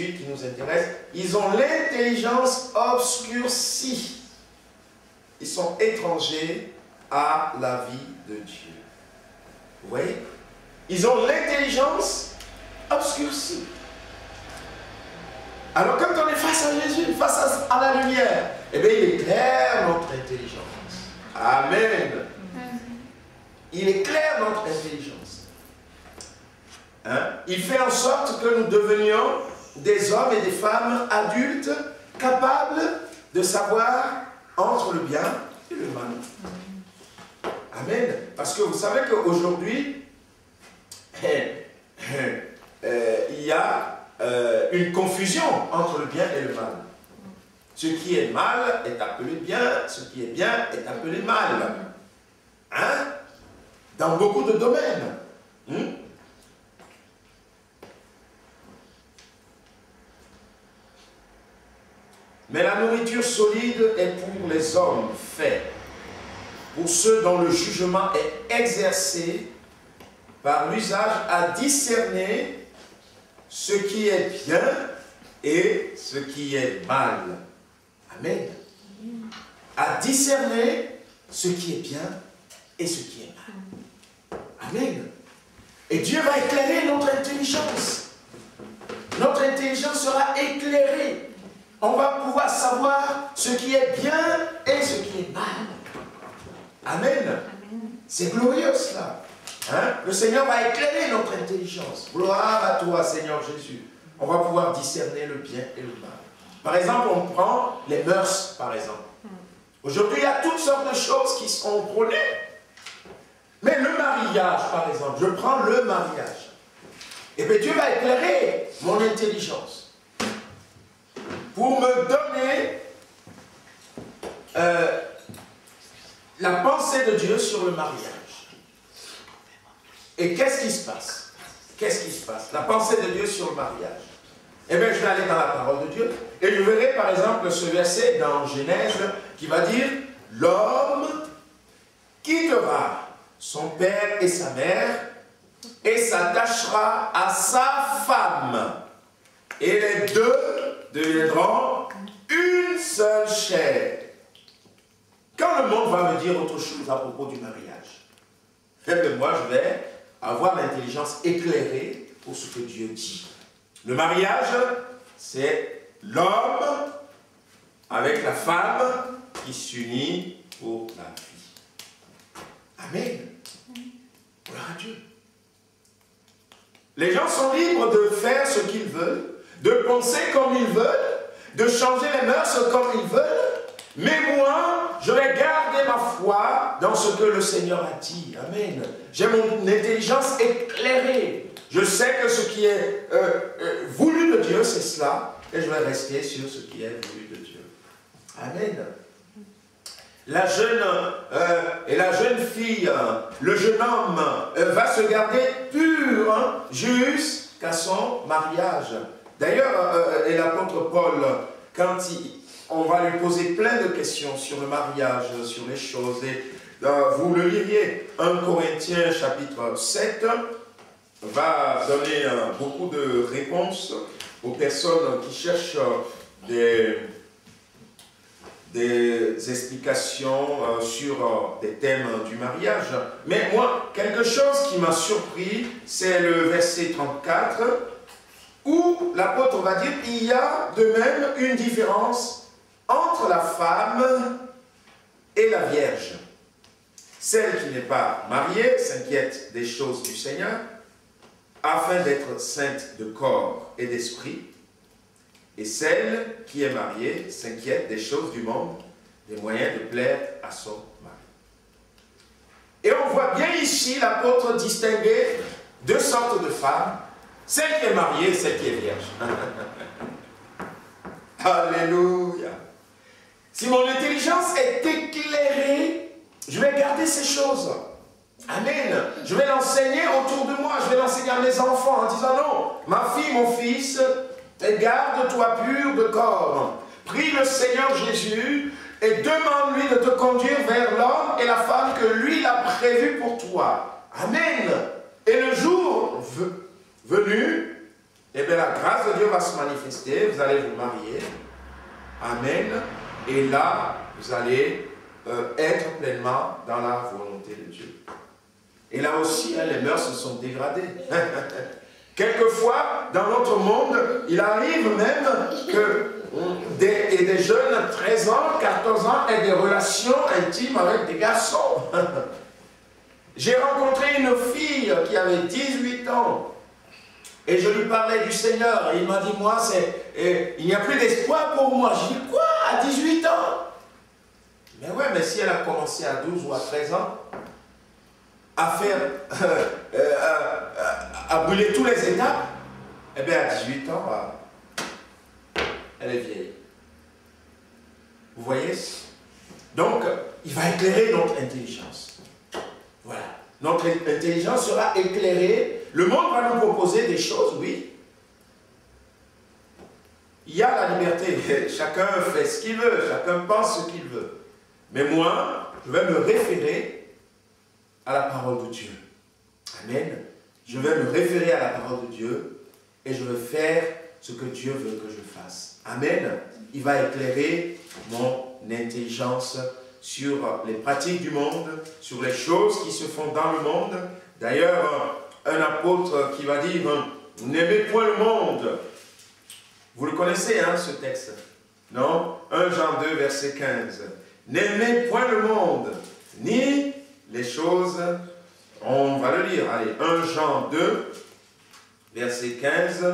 l'étude qui nous intéresse, ils ont l'intelligence obscurcie. Ils sont étrangers à la vie de Dieu. Vous voyez? Ils ont l'intelligence obscurcie. Alors quand on est face à Jésus, face à la lumière, eh bien il éclaire notre intelligence. Amen. Il éclaire notre intelligence. Hein? Il fait en sorte que nous devenions des hommes et des femmes adultes capables de savoir entre le bien et le mal. Amen. Parce que vous savez qu'aujourd'hui, il y a une confusion entre le bien et le mal. Ce qui est mal est appelé bien, ce qui est bien est appelé mal. Hein? Dans beaucoup de domaines. Mais la nourriture solide est pour les hommes faits, pour ceux dont le jugement est exercé par l'usage à discerner ce qui est bien et ce qui est mal. Amen. À discerner ce qui est bien et ce qui est mal. Amen. Et Dieu va éclairer notre intelligence. Notre intelligence sera éclairée. On va pouvoir savoir ce qui est bien et ce qui est mal. Amen. C'est glorieux cela. Hein? Le Seigneur va éclairer notre intelligence. Gloire à toi, Seigneur Jésus. On va pouvoir discerner le bien et le mal. Par exemple, on prend les mœurs, par exemple. Aujourd'hui, il y a toutes sortes de choses qui sont prônées. Mais le mariage, par exemple, je prends le mariage. Et bien Dieu va éclairer mon intelligence pour me donner la pensée de Dieu sur le mariage. Et qu'est-ce qui se passe? Qu'est-ce qui se passe? La pensée de Dieu sur le mariage. Eh bien, je vais aller dans la parole de Dieu et je verrai par exemple ce verset dans Genèse qui va dire « L'homme quittera son père et sa mère et s'attachera à sa femme. Et les deux deviendront une seule chair. » Quand le monde va me dire autre chose à propos du mariage, eh bien moi je vais avoir l'intelligence éclairée pour ce que Dieu dit. Le mariage, c'est l'homme avec la femme qui s'unit pour la vie. Amen. Gloire à Dieu. Les gens sont libres de faire ce qu'ils veulent, de penser comme ils veulent, de changer les mœurs comme ils veulent, mais moi, je vais garder ma foi dans ce que le Seigneur a dit. Amen. J'ai mon intelligence éclairée. Je sais que ce qui est voulu de Dieu, c'est cela, et je vais rester sur ce qui est voulu de Dieu. Amen. La jeune fille, le jeune homme va se garder pur jusqu'à son mariage. D'ailleurs, et l'apôtre Paul, quand on va lui poser plein de questions sur le mariage, sur les choses, et vous le liriez, 1 Corinthiens chapitre 7, va donner beaucoup de réponses aux personnes qui cherchent des explications sur des thèmes du mariage. Mais moi, quelque chose qui m'a surpris, c'est le verset 34, où l'apôtre va dire il y a de même une différence entre la femme et la vierge. Celle qui n'est pas mariée s'inquiète des choses du Seigneur, afin d'être sainte de corps et d'esprit, et celle qui est mariée s'inquiète des choses du monde, des moyens de plaire à son mari. Et on voit bien ici l'apôtre distinguer deux sortes de femmes, celle qui est mariée et celle qui est vierge. Alléluia. Si mon intelligence est éclairée, je vais garder ces choses. Amen. Je vais l'enseigner autour de moi, je vais l'enseigner à mes enfants en disant non, ma fille, mon fils, garde-toi pur de corps. Prie le Seigneur Jésus et demande-lui de te conduire vers l'homme et la femme que lui il a prévu pour toi. Amen. Et le jour venu, eh bien la grâce de Dieu va se manifester, vous allez vous marier. Amen. Et là, vous allez être pleinement dans la volonté de Dieu. Et là aussi, hein, les mœurs se sont dégradées. Quelquefois, dans notre monde, il arrive même que des jeunes 13 ans, 14 ans aient des relations intimes avec des garçons. J'ai rencontré une fille qui avait 18 ans et je lui parlais du Seigneur. Et il m'a dit, moi, il n'y a plus d'espoir pour moi. Je dis, quoi, à 18 ans? Mais ouais, mais si elle a commencé à 12 ou à 13 ans, à faire, à brûler toutes les étapes, eh bien à 18 ans, elle est vieille. Vous voyez? Donc, il va éclairer notre intelligence. Voilà. Notre intelligence sera éclairée. Le monde va nous proposer des choses, oui. Il y a la liberté. Chacun fait ce qu'il veut, chacun pense ce qu'il veut. Mais moi, je vais me référer à la parole de Dieu. Amen. Je vais me référer à la parole de Dieu et je vais faire ce que Dieu veut que je fasse. Amen. Il va éclairer mon intelligence sur les pratiques du monde, sur les choses qui se font dans le monde. D'ailleurs, un apôtre qui va dire « N'aimez point le monde ». Vous le connaissez, hein, ce texte? Non? 1 Jean 2, verset 15. « N'aimez point le monde, ni les choses, on va le lire, allez, 1 Jean 2, verset 15,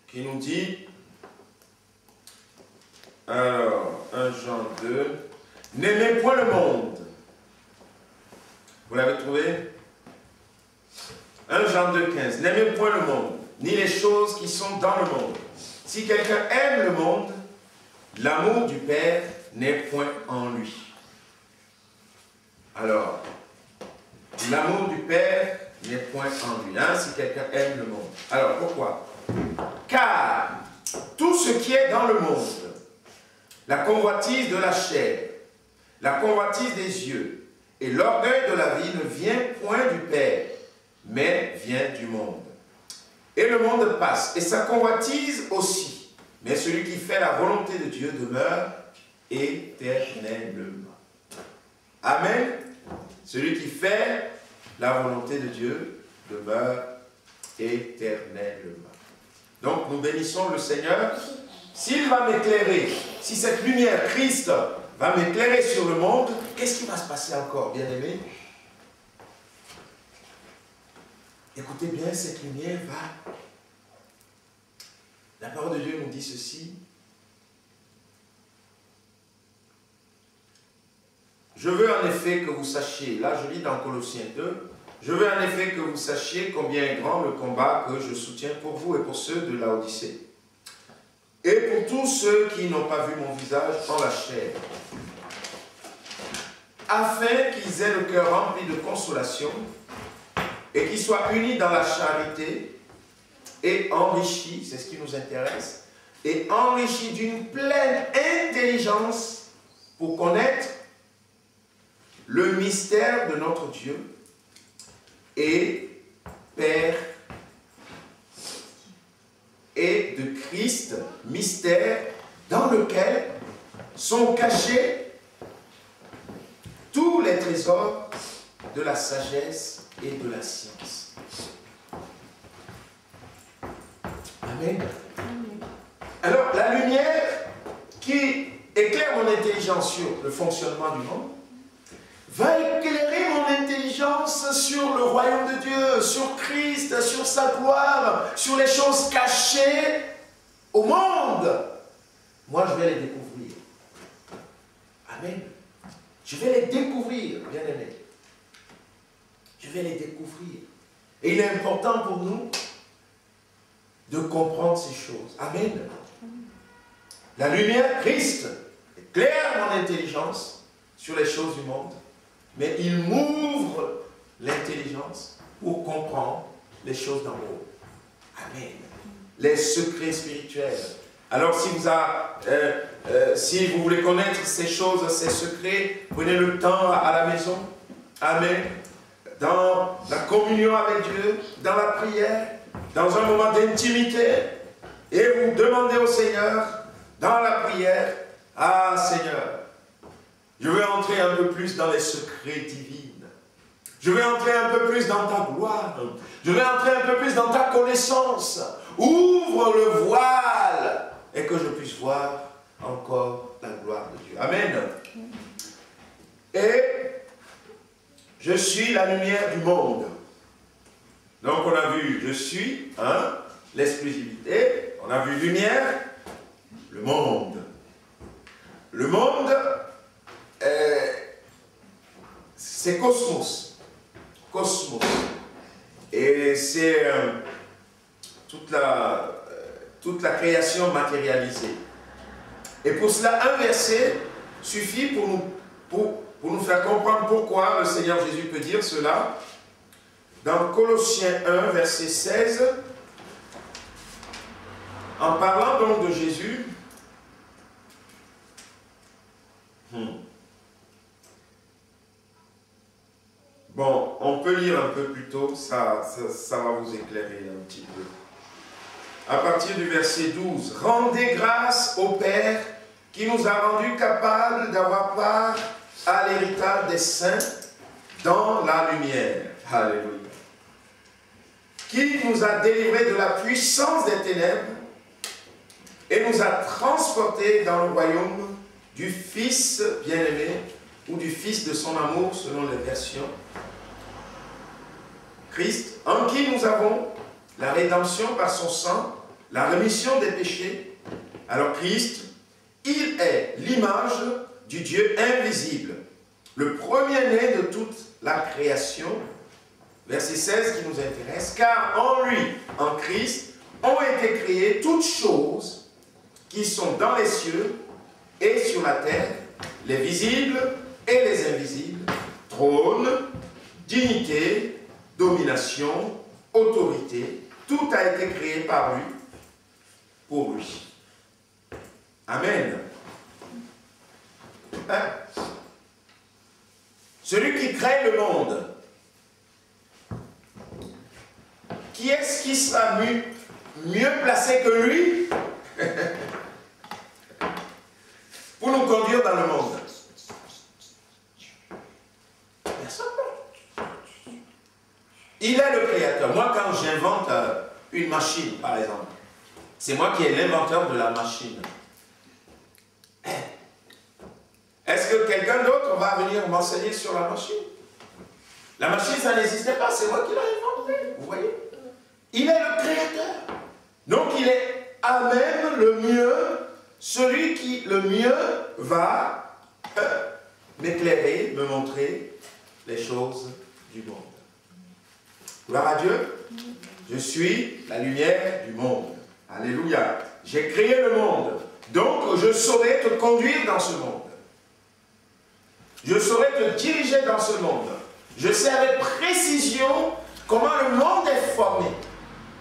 qui nous dit, alors, 1 Jean 2, n'aimez point le monde. Vous l'avez trouvé? 1 Jean 2, 15, n'aimez point le monde, ni les choses qui sont dans le monde. Si quelqu'un aime le monde, l'amour du Père n'est point en lui. Alors, l'amour du Père n'est point en lui, hein, si quelqu'un aime le monde. Alors, pourquoi? Car tout ce qui est dans le monde, la convoitise de la chair, la convoitise des yeux et l'orgueil de la vie ne vient point du Père, mais vient du monde. Et le monde passe, et sa convoitise aussi. Mais celui qui fait la volonté de Dieu demeure éternellement. Amen. Celui qui fait la volonté de Dieu demeure éternellement. Donc nous bénissons le Seigneur. S'il va m'éclairer, si cette lumière, Christ, va m'éclairer sur le monde, qu'est-ce qui va se passer encore, bien-aimés? Écoutez bien, cette lumière va... La parole de Dieu nous dit ceci. Je veux en effet que vous sachiez, là je lis dans Colossiens 2, je veux en effet que vous sachiez combien est grand le combat que je soutiens pour vous et pour ceux de Laodicée, et pour tous ceux qui n'ont pas vu mon visage en la chair, afin qu'ils aient le cœur rempli de consolation et qu'ils soient unis dans la charité et enrichis, c'est ce qui nous intéresse, et enrichis d'une pleine intelligence pour connaître le mystère de notre Dieu et Père et de Christ, mystère dans lequel sont cachés tous les trésors de la sagesse et de la science. Amen. Alors, la lumière qui éclaire mon intelligence sur le fonctionnement du monde va éclairer mon intelligence sur le royaume de Dieu, sur Christ, sur sa gloire, sur les choses cachées au monde. Moi, je vais les découvrir. Amen. Je vais les découvrir, bien-aimés. Je vais les découvrir. Et il est important pour nous de comprendre ces choses. Amen. La lumière, Christ, éclaire mon intelligence sur les choses du monde, mais il m'ouvre l'intelligence pour comprendre les choses d'en haut. Amen. Les secrets spirituels. Alors si vous voulez connaître ces choses, ces secrets, prenez le temps à la maison. Amen. Dans la communion avec Dieu, dans la prière, dans un moment d'intimité, et vous demandez au Seigneur, dans la prière, « Ah Seigneur, je veux entrer un peu plus dans les secrets divins. Je veux entrer un peu plus dans ta gloire. Je veux entrer un peu plus dans ta connaissance. Ouvre le voile et que je puisse voir encore la gloire de Dieu. » Amen. Et je suis la lumière du monde. Donc on a vu, je suis, hein, l'exclusivité. On a vu lumière, le monde. Le monde, c'est cosmos. Cosmos. Et c'est toute la création matérialisée. Et pour cela, un verset suffit pour nous faire comprendre pourquoi le Seigneur Jésus peut dire cela. Dans Colossiens 1, verset 16, en parlant donc de Jésus, bon, on peut lire un peu plus tôt, ça va vous éclairer un petit peu. À partir du verset 12, « Rendez grâce au Père qui nous a rendus capables d'avoir part à l'héritage des saints dans la lumière. » Alléluia. Qui nous a délivrés de la puissance des ténèbres et nous a transportés dans le royaume du Fils bien-aimé ou du Fils de son amour selon les versions. Christ, en qui nous avons la rédemption par son sang, la rémission des péchés. Alors Christ, il est l'image du Dieu invisible, le premier-né de toute la création. Verset 16 qui nous intéresse, car en lui, en Christ, ont été créées toutes choses qui sont dans les cieux et sur la terre, les visibles et les invisibles, trône, dignité, domination, autorité, tout a été créé par lui, pour lui. Amen. Hein? Celui qui crée le monde, qui est-ce qui sera mieux placé que lui pour nous conduire dans le monde? Personne. Il est le créateur. Moi, quand j'invente une machine, par exemple, c'est moi qui ai l'inventeur de la machine. Est-ce que quelqu'un d'autre va venir m'enseigner sur la machine? La machine, ça n'existait pas, c'est moi qui l'ai inventée. Vous voyez? Il est le créateur. Donc il est à même le mieux, celui qui le mieux va m'éclairer, me montrer les choses du monde. Gloire à Dieu. Je suis la lumière du monde. Alléluia. J'ai créé le monde. Donc je saurai te conduire dans ce monde. Je saurai te diriger dans ce monde. Je sais avec précision comment le monde est formé.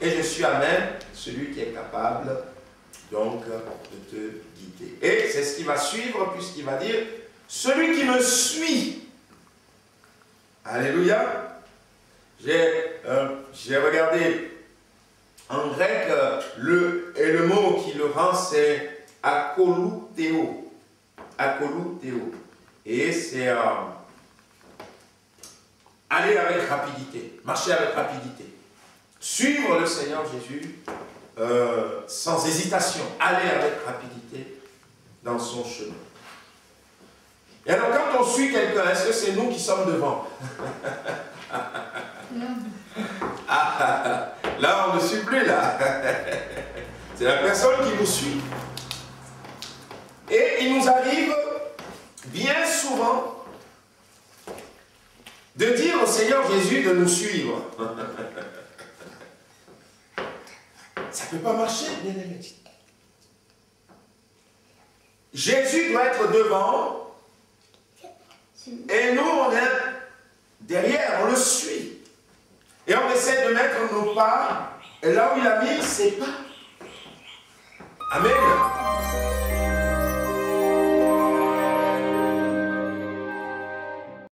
Et je suis à même celui qui est capable donc de te guider. Et c'est ce qui va suivre puisqu'il va dire celui qui me suit. Alléluia. J'ai regardé en grec le mot qui le rend c'est akoloutéo. Akoloutéo. Et c'est aller avec rapidité, marcher avec rapidité. Suivre le Seigneur Jésus sans hésitation, aller avec rapidité dans son chemin. Et alors quand on suit quelqu'un, est-ce que c'est nous qui sommes devant? Non. Ah, là on ne suit plus là. C'est la personne qui nous suit. Et il nous arrive bien souvent de dire au Seigneur Jésus de nous suivre. Ça ne peut pas marcher, bien aimé. Jésus doit être devant et nous on est derrière, on le suit. Et on essaie de mettre nos pas et là où il a mis ses pas. Amen.